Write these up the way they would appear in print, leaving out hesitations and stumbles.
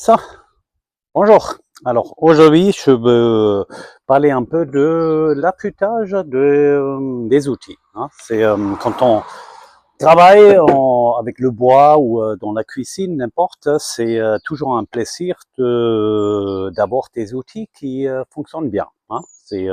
Ça, bonjour. Alors aujourd'hui, je veux parler un peu de l'affûtage des outils. C'est quand on travaille avec le bois ou dans la cuisine, n'importe, c'est toujours un plaisir d'avoir des outils qui fonctionnent bien. C'est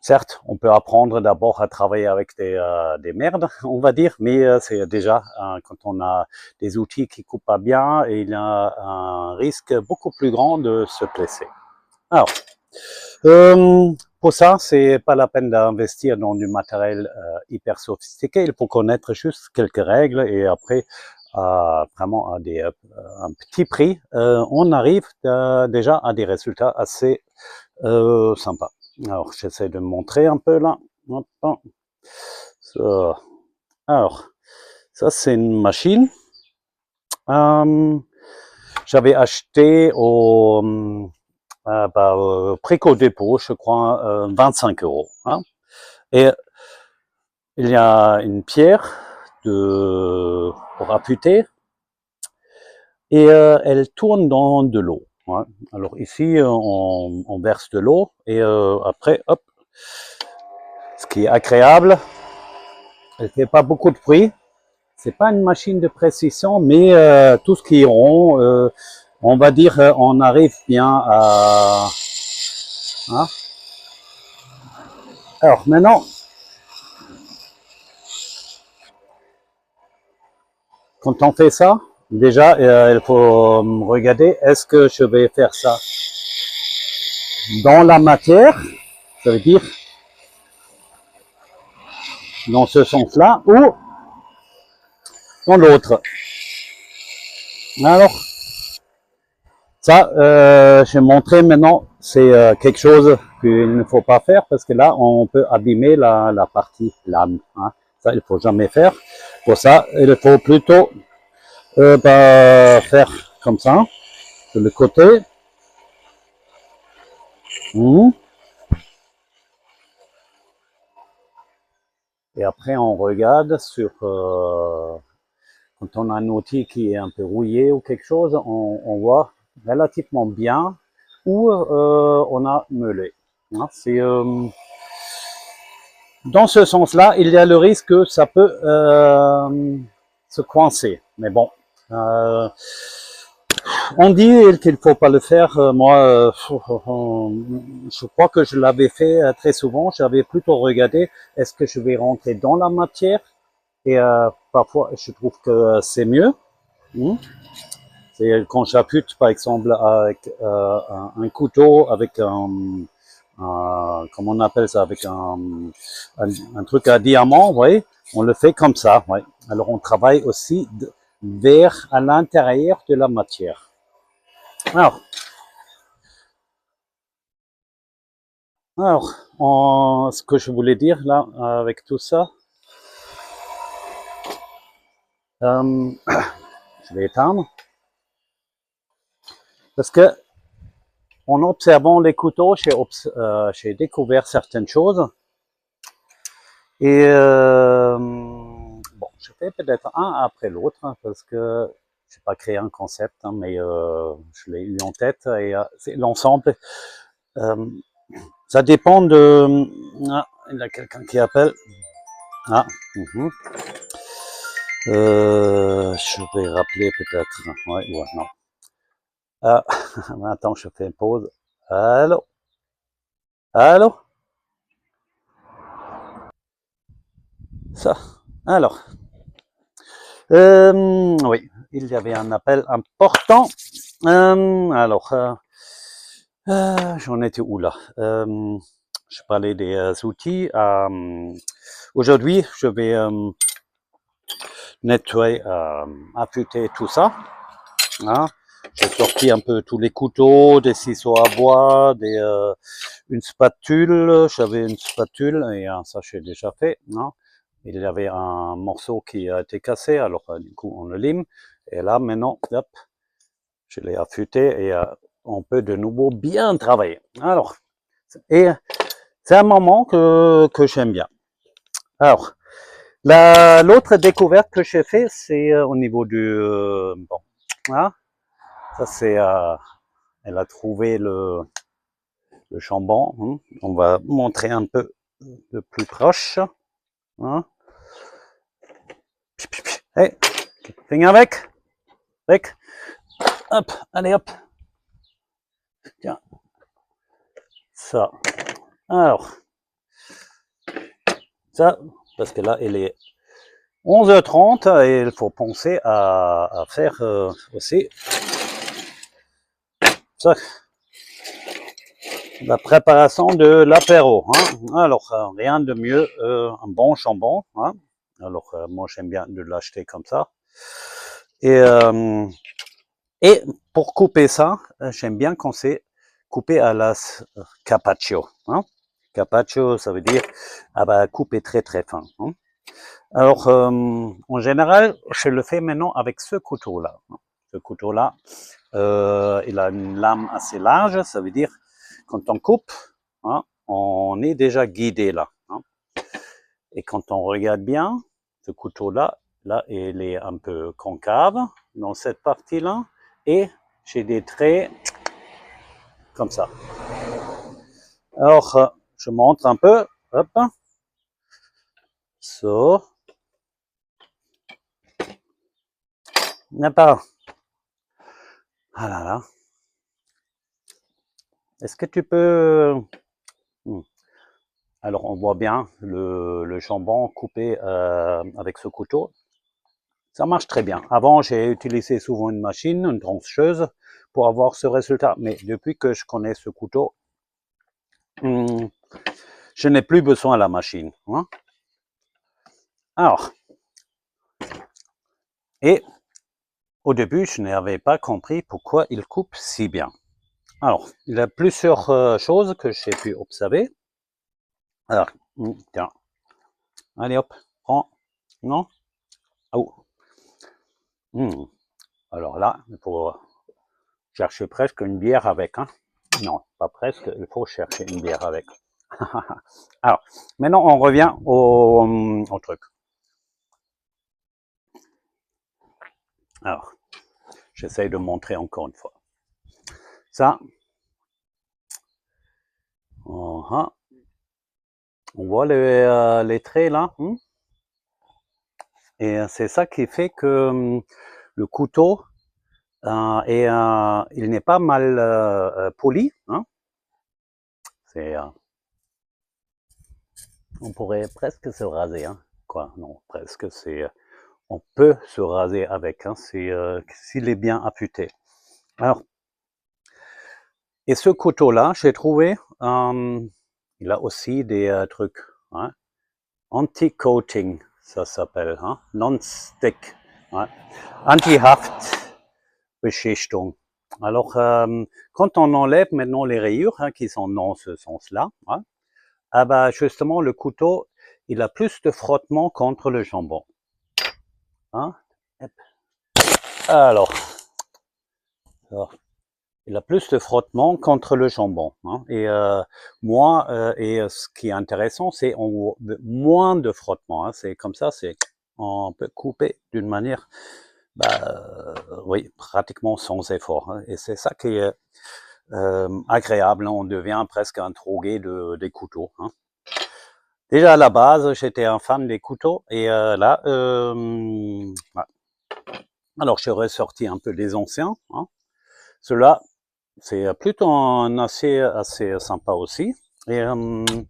certes, on peut apprendre d'abord à travailler avec des merdes, on va dire, mais c'est déjà quand on a des outils qui coupent pas bien, il y a un risque beaucoup plus grand de se blesser. Alors, euh, pour ça, c'est pas la peine d'investir dans du matériel hyper sophistiqué. Il faut connaître juste quelques règles et après, vraiment à un petit prix, on arrive déjà à des résultats assez sympas. Alors, j'essaie de montrer un peu là. So. Alors, ça c'est une machine. J'avais acheté au Préco Dépôt, je crois, 25 €. Et il y a une pierre pour affûter et elle tourne dans de l'eau. Alors ici, on verse de l'eau et après, hop, ce qui est agréable, elle fait pas beaucoup de bruit. C'est pas une machine de précision, mais tout ce qui est rond, on va dire, on arrive bien à. Hein. Alors maintenant, quand on fait ça, déjà, il faut regarder, est-ce que je vais faire ça dans la matière, ça veut dire dans ce sens-là, ou dans l'autre. Alors, ça, je vais montrer maintenant, c'est quelque chose qu'il ne faut pas faire parce que là, on peut abîmer la partie lame. Ça, il ne faut jamais faire. Pour ça, il faut plutôt faire comme ça, de le côté. Et après, on regarde sur... quand on a un outil qui est un peu rouillé ou quelque chose, on voit relativement bien où on a meulé. C'est dans ce sens-là, il y a le risque que ça peut se coincer. Mais bon, on dit qu'il ne faut pas le faire. Moi, je crois que je l'avais fait très souvent. J'avais plutôt regardé, est-ce que je vais rentrer dans la matière? Et parfois, je trouve que c'est mieux. C'est quand j'affûte, par exemple, avec un couteau, avec comment on appelle ça, avec un truc à diamant, vous voyez, on le fait comme ça. Ouais. Alors, on travaille aussi vers à l'intérieur de la matière. Alors, ce que je voulais dire là, avec tout ça, je vais éteindre. Parce que, en observant les couteaux, j'ai découvert certaines choses. Et bon, je fais peut-être un après l'autre, parce que je n'ai pas créé un concept, mais je l'ai eu en tête. Et c'est l'ensemble. Ça dépend de... Ah, il y a quelqu'un qui appelle. Ah, je vais rappeler peut-être. Ouais, non. Attends, je fais une pause. Allô? Allô? Ça. Alors. Oui, il y avait un appel important. J'en étais où là? Je parlais des outils. Aujourd'hui, je vais nettoyer, affûter tout ça. J'ai sorti un peu tous les couteaux, des ciseaux à bois, une spatule. J'avais une spatule et ça j'ai déjà fait. Il y avait un morceau qui a été cassé, alors du coup on le lime. Et là maintenant, hop, je l'ai affûté et on peut de nouveau bien travailler. Alors, et c'est un moment que j'aime bien. Alors, l'autre découverte que j'ai fait, c'est au niveau du bon, Ça c'est, elle a trouvé le chambon. Hein. On va montrer un peu de plus proche. Hein. Hey, viens avec. Avec. Hop, allez hop. Tiens. Ça. Alors. Ça, parce que là, il est 11h30 et il faut penser à faire aussi ça, la préparation de l'apéro. Hein. Alors, rien de mieux, un bon jambon. Hein. Alors, moi, j'aime bien de l'acheter comme ça. Et pour couper ça, j'aime bien quand c'est coupé à la carpaccio. Hein. Carpaccio, ça veut dire couper très très fin. Hein. Alors, en général, je le fais maintenant avec ce couteau-là. Ce couteau-là, il a une lame assez large, ça veut dire quand on coupe, hein, on est déjà guidé là. Hein. Et quand on regarde bien, ce couteau-là, là, il est un peu concave dans cette partie-là, et j'ai des traits comme ça. Alors, je montre un peu, hop, so, n'est pas, ah là là, est-ce que tu peux, alors on voit bien le jambon coupé avec ce couteau, ça marche très bien. Avant, j'ai utilisé souvent une machine, une trancheuse, pour avoir ce résultat, mais depuis que je connais ce couteau, je n'ai plus besoin de la machine. Hein. Alors, et au début, je n'avais pas compris pourquoi il coupe si bien. Alors, il y a plusieurs choses que j'ai pu observer. Alors, tiens, allez hop, prends, non, oh. Alors là, il faut chercher presque une bière avec, hein. Non, pas presque, il faut chercher une bière avec. Alors, maintenant on revient au truc. Alors, j'essaye de montrer encore une fois. Ça, on voit les traits là. Et c'est ça qui fait que le couteau, il n'est pas mal poli. Hein. C'est, on pourrait presque se raser. Hein. Quoi, non, presque, c'est... on peut se raser avec, hein, s'il est bien affûté. Alors, et ce couteau-là, j'ai trouvé, il a aussi des trucs, hein, anti-coating, ça s'appelle, hein, non-stick, hein, anti-Haftbeschichtung. Alors, quand on enlève maintenant les rayures, hein, qui sont dans ce sens-là, hein, justement, le couteau, il a plus de frottement contre le jambon. Hein. Alors, il a plus de frottement contre le jambon. Hein. Et ce qui est intéressant, c'est moins de frottement. Hein. C'est comme ça, on peut couper d'une manière, oui, pratiquement sans effort. Hein. Et c'est ça qui est agréable. Hein. On devient presque un drogué des couteaux. Hein. Déjà à la base, j'étais un fan des couteaux. Et là, ouais. Alors, j'ai ressorti un peu des anciens. Hein. Ceux-là, c'est plutôt un assez sympa aussi. Et il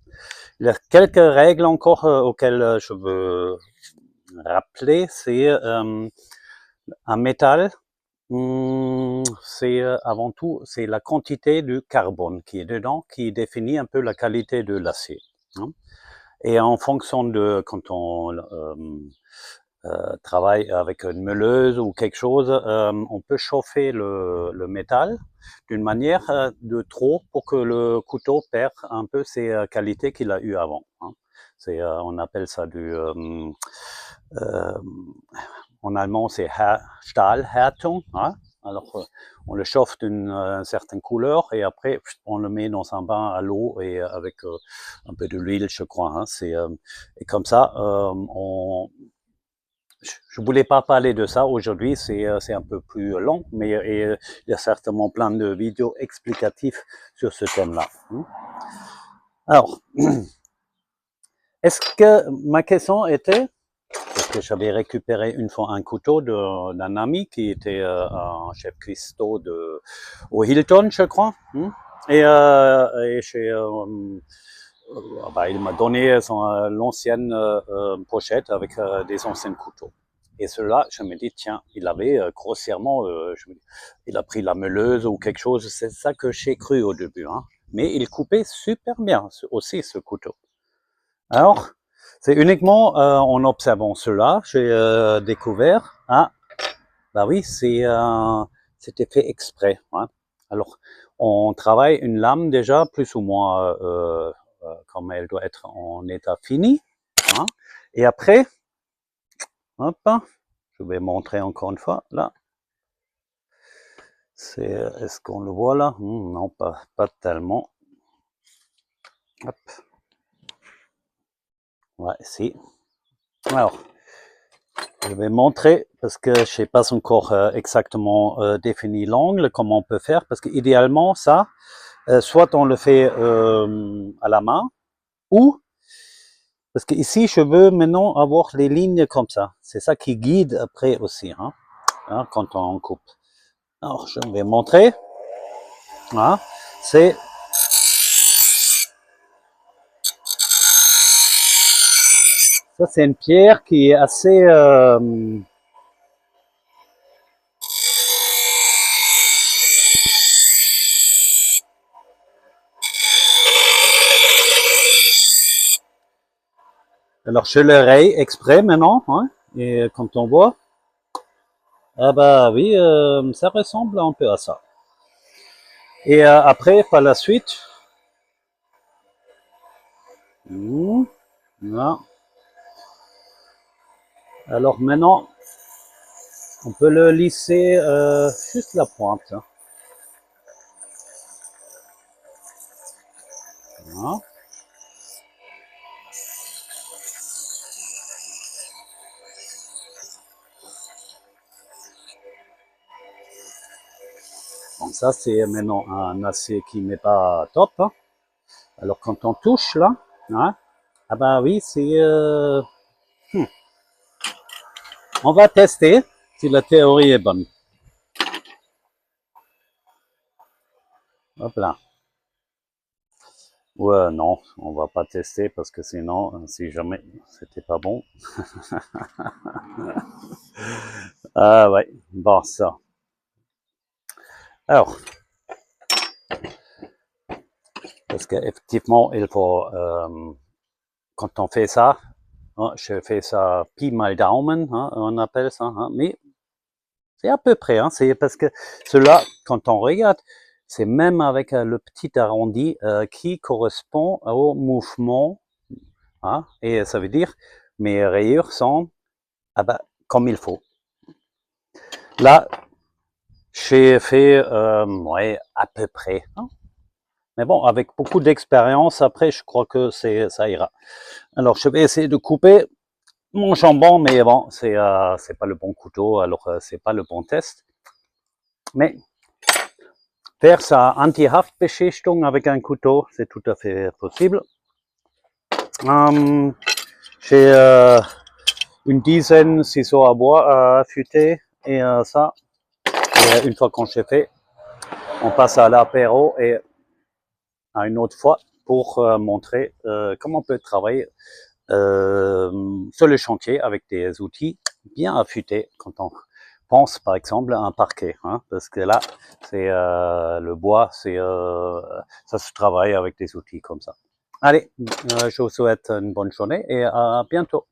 y a quelques règles encore auxquelles je veux rappeler. C'est un métal. C'est avant tout, c'est la quantité de carbone qui est dedans qui définit un peu la qualité de l'acier. Hein. Et en fonction de quand on travaille avec une meuleuse ou quelque chose, on peut chauffer le métal d'une manière de trop pour que le couteau perde un peu ses qualités qu'il a eues avant. Hein. On appelle ça en allemand c'est Stahlhärtung. Hein. Alors on le chauffe d'une certaine couleur et après on le met dans un bain à l'eau et avec un peu de l'huile, je crois. Hein. Et comme ça, je voulais pas parler de ça aujourd'hui, c'est un peu plus long, mais il y a certainement plein de vidéos explicatives sur ce thème-là. Alors, est-ce que ma question était, parce que j'avais récupéré une fois un couteau d'un ami qui était un chef cuistot au Hilton, je crois, et il m'a donné l'ancienne pochette avec des anciens couteaux. Et cela, je me dis, tiens, il avait grossièrement, il a pris la meuleuse ou quelque chose, c'est ça que j'ai cru au début. Mais il coupait super bien aussi ce couteau. Alors, c'est uniquement en observant cela, j'ai découvert, bah oui, c'était fait exprès. Alors, on travaille une lame déjà plus ou moins comme elle doit être en état fini. Et après, hop, je vais montrer encore une fois, là. Est-ce qu'on le voit là? Non, pas tellement. Hop. Ouais, si. Alors, je vais montrer parce que je sais pas encore exactement défini l'angle, comment on peut faire, parce que idéalement ça, soit on le fait à la main, ou parce que ici je veux maintenant avoir les lignes comme ça. C'est ça qui guide après aussi, quand on coupe. Alors je vais montrer. C'est ça, c'est une pierre qui est assez alors je le raye exprès maintenant, et quand on voit, ah bah oui, ça ressemble un peu à ça. Et après, par la suite, là. Alors maintenant, on peut le lisser juste la pointe. Voilà. Bon, ça c'est maintenant un acier qui n'est pas top. Alors quand on touche là, ah bah oui, c'est... On va tester si la théorie est bonne. Hop là. Ouais, non, on va pas tester parce que sinon, si jamais c'était pas bon. Ah ouais, bon ça. Alors, parce qu'effectivement, il faut, quand on fait ça, je fais ça Pi mal Daumen, on appelle ça, mais c'est à peu près, c'est parce que cela, quand on regarde, c'est même avec le petit arrondi qui correspond au mouvement, et ça veut dire mes rayures sont comme il faut. Là, j'ai fait ouais, à peu près. Mais bon, avec beaucoup d'expérience, après, je crois que ça ira. Alors, je vais essayer de couper mon jambon, mais bon, c'est pas le bon couteau, alors c'est pas le bon test. Mais faire sa Anti-Haftbeschichtung avec un couteau, c'est tout à fait possible. J'ai une dizaine ciseaux à bois affûtés et ça. Et une fois qu'on s'est fait, on passe à l'apéro et à une autre fois pour montrer comment on peut travailler sur le chantier avec des outils bien affûtés quand on pense par exemple à un parquet, parce que là c'est le bois, ça se travaille avec des outils comme ça. Allez, je vous souhaite une bonne journée et à bientôt.